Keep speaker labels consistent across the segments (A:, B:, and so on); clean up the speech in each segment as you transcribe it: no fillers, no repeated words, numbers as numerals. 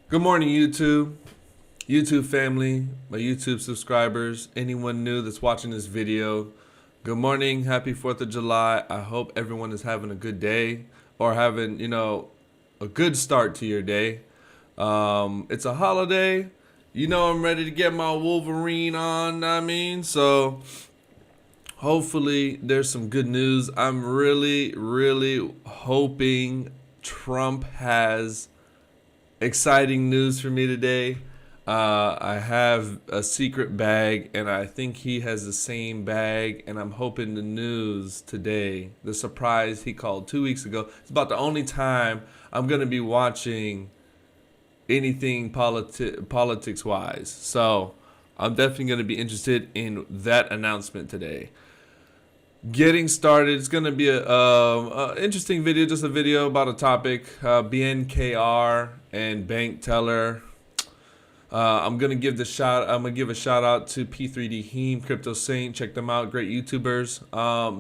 A: Good morning, YouTube family, my YouTube subscribers, anyone new that's watching this video. Good morning, happy 4th of July. I hope everyone is having a good day or having, a good start to your day. It's a holiday. I'm ready to get my Wolverine on, so hopefully there's some good news. I'm really hoping Trump has exciting news for me today. I have a secret bag, and I think he has the same bag, and I'm hoping the news today, the surprise he called 2 weeks ago, it's about the only time I'm going to be watching anything politics-wise. So I'm definitely going to be interested in that announcement today. Getting started, it's going to be a interesting video, just a video about a topic, BNKR and bank teller. I'm gonna give a shout out to P3D Heme, Crypto Saint. Check them out, great YouTubers.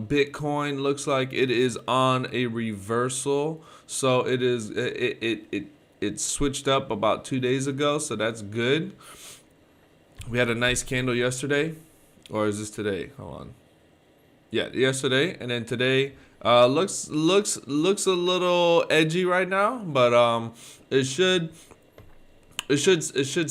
A: Bitcoin looks like it is on a reversal, so it switched up about 2 days ago, so that's good. We had a nice candle yesterday, or is this today? Hold on. Yeah, yesterday, and then today looks a little edgy right now, but it should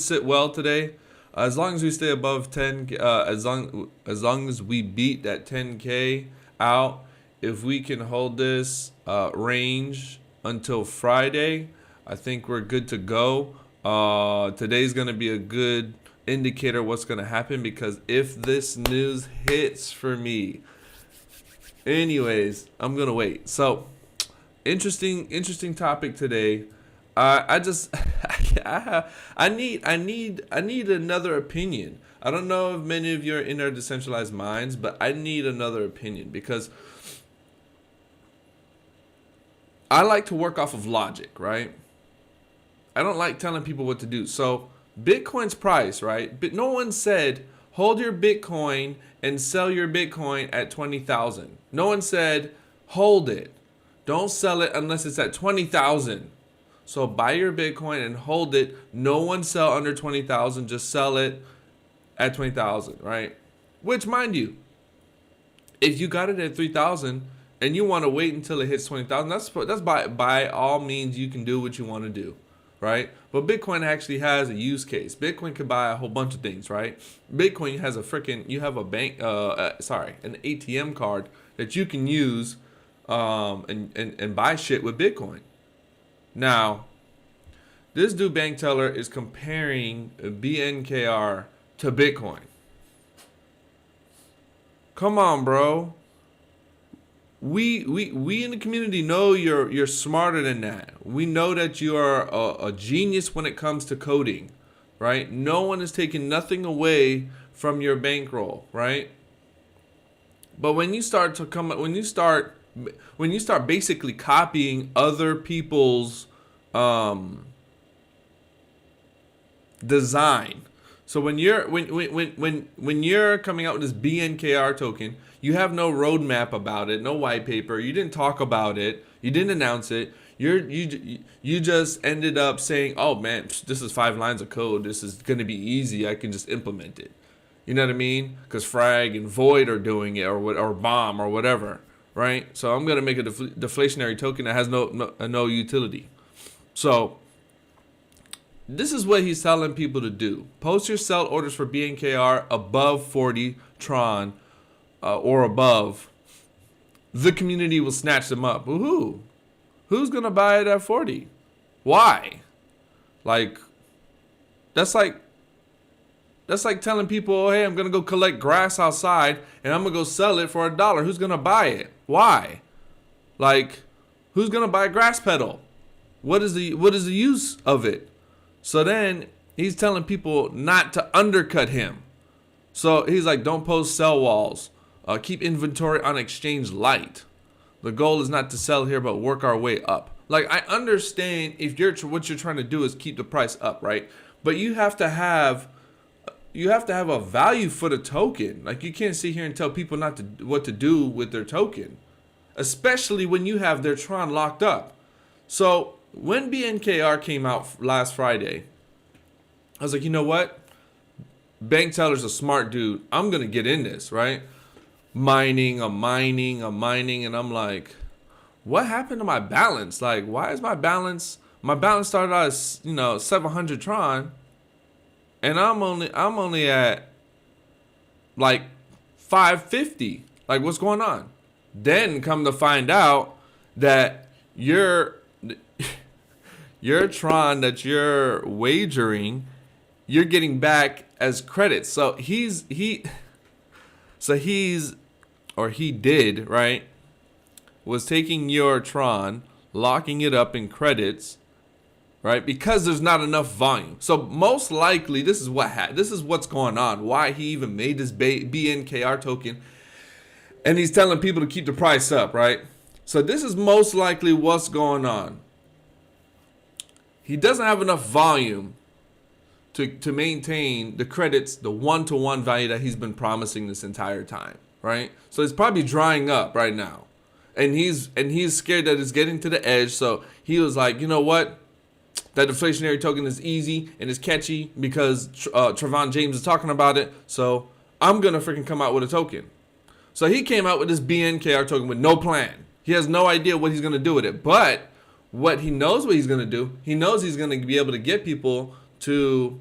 A: sit well today, as long as we stay above 10. As long as we beat that 10K out, if we can hold this range until Friday, I think we're good to go. Today's gonna be a good indicator of what's gonna happen, because if this news hits for me, anyways, I'm gonna wait. So, interesting topic today. I just I need another opinion. I don't know if many of you are in our decentralized minds, but I need another opinion, because I like to work off of logic, right? I don't like telling people what to do. So Bitcoin's price, right? But no one said hold your Bitcoin and sell your Bitcoin at 20,000. No one said hold it. Don't sell it unless it's at 20,000. So buy your Bitcoin and hold it. No one sell under 20,000. Just sell it at 20,000, right? Which, mind you, if you got it at 3,000 and you want to wait until it hits 20,000, that's by all means you can do what you want to do, right? But Bitcoin actually has a use case. Bitcoin can buy a whole bunch of things, right? Bitcoin has you have a an ATM card that you can use and buy shit with Bitcoin. Now, this dude bank teller is comparing BNKR to Bitcoin. Come on, bro. We in the community know you're smarter than that. We know that you are a genius when it comes to coding, right? No one is taking nothing away from your bankroll, right? But when you start basically copying other people's design. So when you're coming out with this BNKR token, you have no roadmap about it, no white paper. You didn't talk about it. You didn't announce it. You just ended up saying, "Oh man, this is 5 lines of code. This is gonna be easy. I can just implement it." You know what I mean? Because Frag and Void are doing it, or Bomb or whatever, right? So I'm gonna make a deflationary token that has no utility. So this is what he's telling people to do. Post your sell orders for BNKR above 40 Tron or above. The community will snatch them up. Woohoo! Who's gonna buy it at 40? Why? That's like telling people, oh, hey, I'm gonna go collect grass outside and I'm gonna go sell it for $1. Who's gonna buy it? Why? Who's gonna buy a grass pedal? What is the use of it? So then he's telling people not to undercut him. So he's like, don't post sell walls. Keep inventory on exchange light. The goal is not to sell here, but work our way up. I understand if what you're trying to do is keep the price up, right? But you have to have a value for the token. You can't sit here and tell people what to do with their token, especially when you have their Tron locked up. So when BNKR came out last Friday, I was like, you know what? Bank teller's a smart dude. I'm gonna get in this, right? I'm mining, and I'm like, what happened to my balance? Like, why is my balance? My balance started out as 700 Tron, and I'm only at like 550. Like, what's going on? Then come to find out that your Tron that you're wagering, you're getting back as credits. So he did, right? Was taking your Tron, locking it up in credits, right? Because there's not enough volume. So most likely, this is what's going on. Why he even made this BNKR token, and he's telling people to keep the price up, right? So this is most likely what's going on. He doesn't have enough volume to maintain the credits, the one-to-one value that he's been promising this entire time, right? So it's probably drying up right now. And he's scared that it's getting to the edge. So he was like, you know what? That deflationary token is easy and it's catchy because Trevon James is talking about it. So I'm going to freaking come out with a token. So he came out with this BNKR token with no plan. He has no idea what he's going to do with it. But what he's going to do, he knows he's going to be able to get people to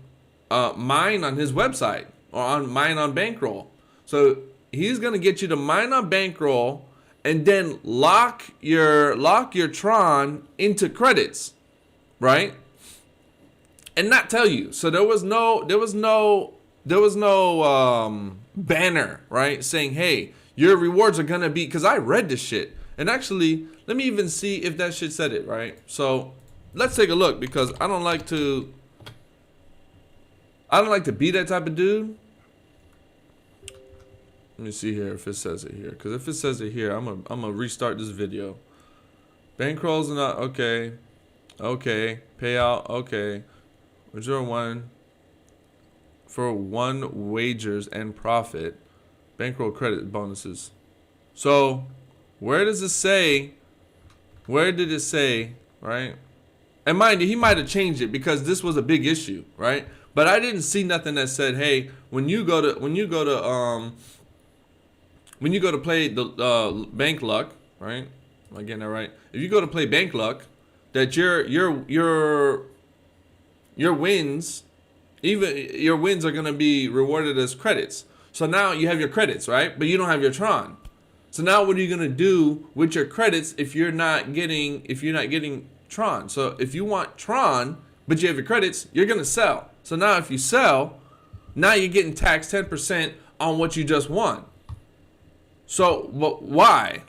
A: mine on his website or mine on BankRoll. So he's going to get you to mine on BankRoll and then lock your Tron into credits, right? And not tell you. So there was no banner, right, saying, hey, your rewards are gonna be, because I read this shit. And actually, let me even see if that shit said it, right? So let's take a look, because I don't like to be that type of dude. Let me see here if it says it here. Because if it says it here, I'm gonna restart this video. BankRoll's not okay. Okay. Payout, okay. 0.1 for 1 wagers and profit. BankRoll credit bonuses. So where does it say? Where did it say, right? And mind you, he might have changed it because this was a big issue, right? But I didn't see nothing that said, hey, when you go to play the Bank Luck, right? Am I getting that right? If you go to play Bank Luck, that your wins, even your wins are gonna be rewarded as credits. So now you have your credits, right? But you don't have your Tron. So now what are you gonna do with your credits if you're not getting Tron? So if you want Tron, but you have your credits, you're gonna sell. So now if you sell, now you're getting taxed 10% on what you just won. So why?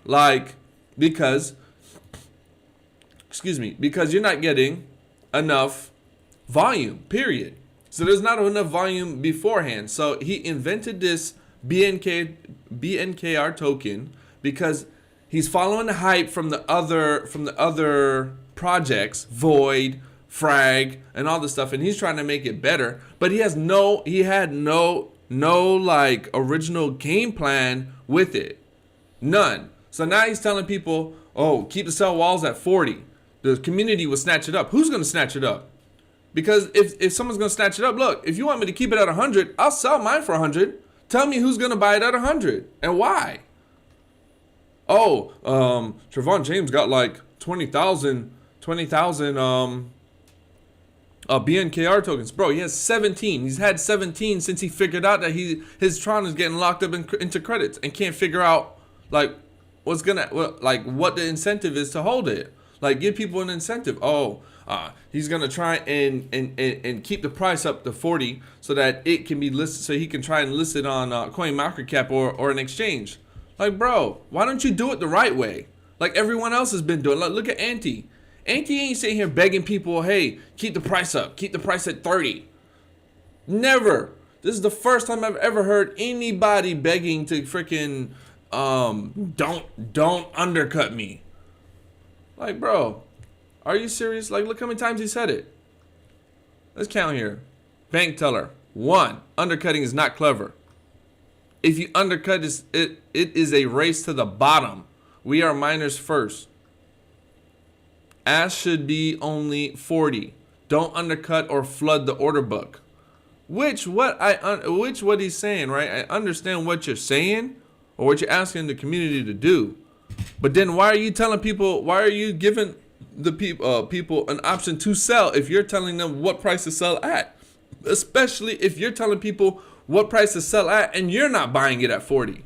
A: Because you're not getting enough volume, period. So there's not enough volume beforehand. So he invented this BNKR token because he's following the hype from the other projects, Void, Frag, and all this stuff, and he's trying to make it better. But he had no original game plan with it. None. So now he's telling people, oh, keep the sell walls at 40. The community will snatch it up. Who's going to snatch it up? Because if someone's going to snatch it up, look, if you want me to keep it at 100, I'll sell mine for 100. Tell me who's going to buy it at 100 and why. Oh, Trevon James got like 20,000 BNKR tokens. Bro, he has 17. He's had 17 since he figured out that his Tron is getting locked up into credits and can't figure out what the incentive is to hold it. Like, give people an incentive. Oh, he's gonna try and keep the price up to 40 so that it can be listed, so he can try and list it on CoinMarketCap or an exchange. Like, bro, why don't you do it the right way? Like everyone else has been doing. Like, look at Anti. Anti ain't sitting here begging people, hey, keep the price up. Keep the price at 30. Never. This is the first time I've ever heard anybody begging to freaking don't undercut me. Like, bro, are you serious? Like, look how many times he said it. Let's count here. Bank teller, 1. Undercutting is not clever. If you undercut, it is a race to the bottom. We are miners first. Ask should be only 40. Don't undercut or flood the order book. Which what he's saying, right? I understand what you're saying or what you're asking the community to do. But then why are you telling people, why are you giving the people an option to sell if you're telling them what price to sell at? Especially if you're telling people what price to sell at and you're not buying it at 40.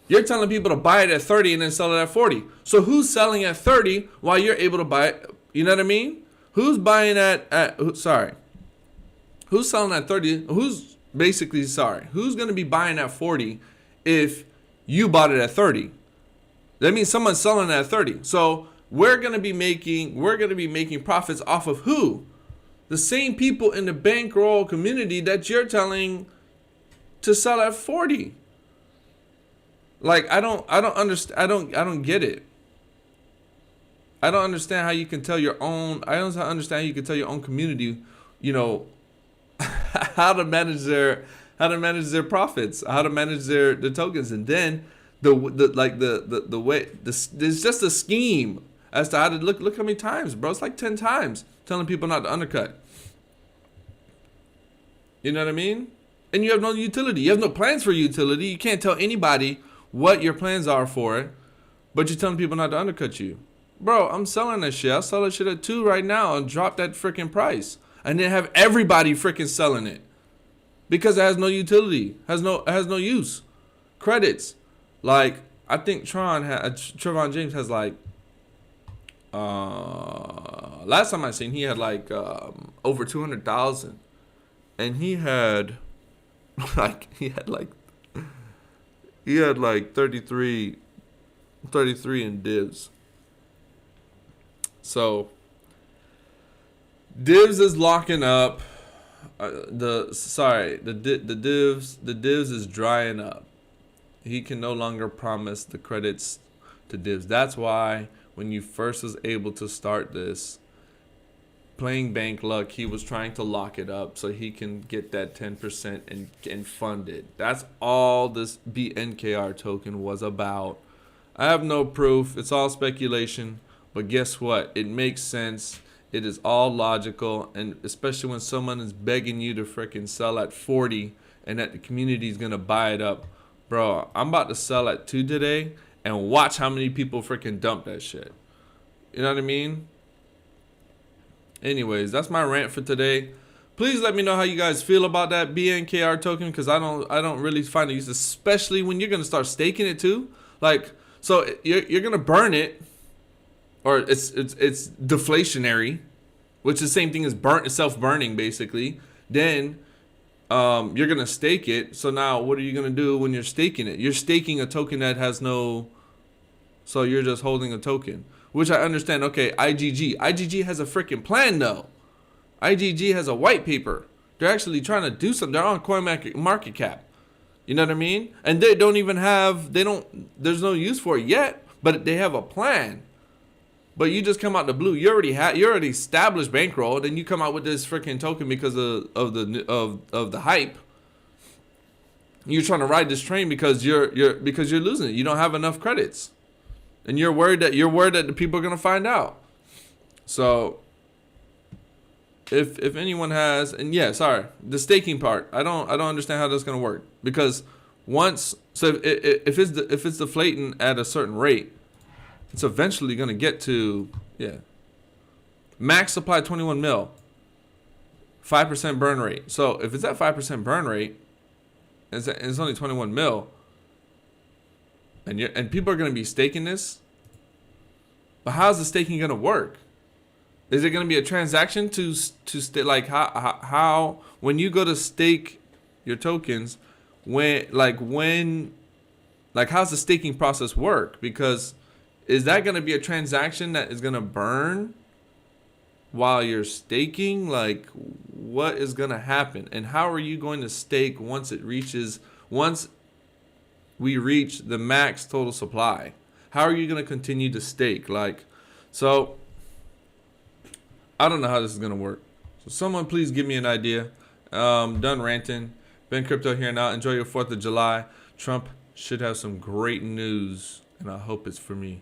A: You're telling people to buy it at 30 and then sell it at 40. So who's selling at 30 while you're able to buy it? You know what I mean? Who's buying who's selling at 30? Who's going to be buying at 40 if you bought it at 30? That means someone's selling it at 30. So we're going to be making profits off of who? The same people in the BankRoll community that you're telling to sell at 40. Like, I don't understand. I don't get it. I don't understand how you can tell your own. I don't understand how you can tell your own community, how to manage their profits, how to manage their tokens, and then the way there's just a scheme as to how to look how many times, bro. It's like 10 times telling people not to undercut. You know what I mean? And you have no utility. You have no plans for utility. You can't tell anybody what your plans are for it, but you're telling people not to undercut you. Bro, I'm selling that shit. I'll sell that shit at 2 right now and drop that freaking price. And then have everybody freaking selling it. Because it has no utility. It has no use. Credits. Like, I think Trevon James has like last time I seen he had like over 200,000. And he had like 33 in divs. So divs is locking up. The divs is drying up. He can no longer promise the credits to divs. That's why when you first was able to start this, playing Bank Luck, he was trying to lock it up so he can get that 10% and fund it. That's all this BNKR token was about. I have no proof. It's all speculation. But guess what? It makes sense. It is all logical. And especially when someone is begging you to freaking sell at 40 and that the community is going to buy it up. Bro, I'm about to sell at 2 today and watch how many people freaking dump that shit. You know what I mean? Anyways, that's my rant for today. Please let me know how you guys feel about that BNKR token, because I don't really find it use, especially when you're gonna start staking it too. Like, so you're gonna burn it, or it's deflationary, which is the same thing as self-burning basically. Then you're gonna stake it. So now what are you gonna do when you're staking it? You're staking a token that has no. So you're just holding a token. Which I understand. Okay, IGG has a freaking plan though. IGG has a white paper. They're actually trying to do something. They're on CoinMarketCap. You know what I mean? And they don't even have. There's no use for it yet. But they have a plan. But you just come out the blue. You already established BankRoll. Then you come out with this freaking token because of the hype. You're trying to ride this train because you're losing it. You don't have enough credits. And you're worried that the people are gonna find out. So if anyone has, and yeah, sorry, the staking part, I don't understand how that's gonna work, because if it's deflating at a certain rate, it's eventually gonna get to max supply 21 mil, 5% burn rate. So if it's at 5% burn rate, and it's only 21 mil. And people are going to be staking this. But how's the staking going to work? Is it going to be a transaction to stake? Like how when you go to stake your tokens, how's the staking process work? Because is that going to be a transaction that is going to burn while you're staking? Like, what is going to happen? And how are you going to stake once we reach the max total supply? How are you going to continue to stake? So I don't know how this is going to work. So someone please give me an idea. Done ranting. Ben Crypto here now. Enjoy your 4th of July. Trump should have some great news, and I hope it's for me.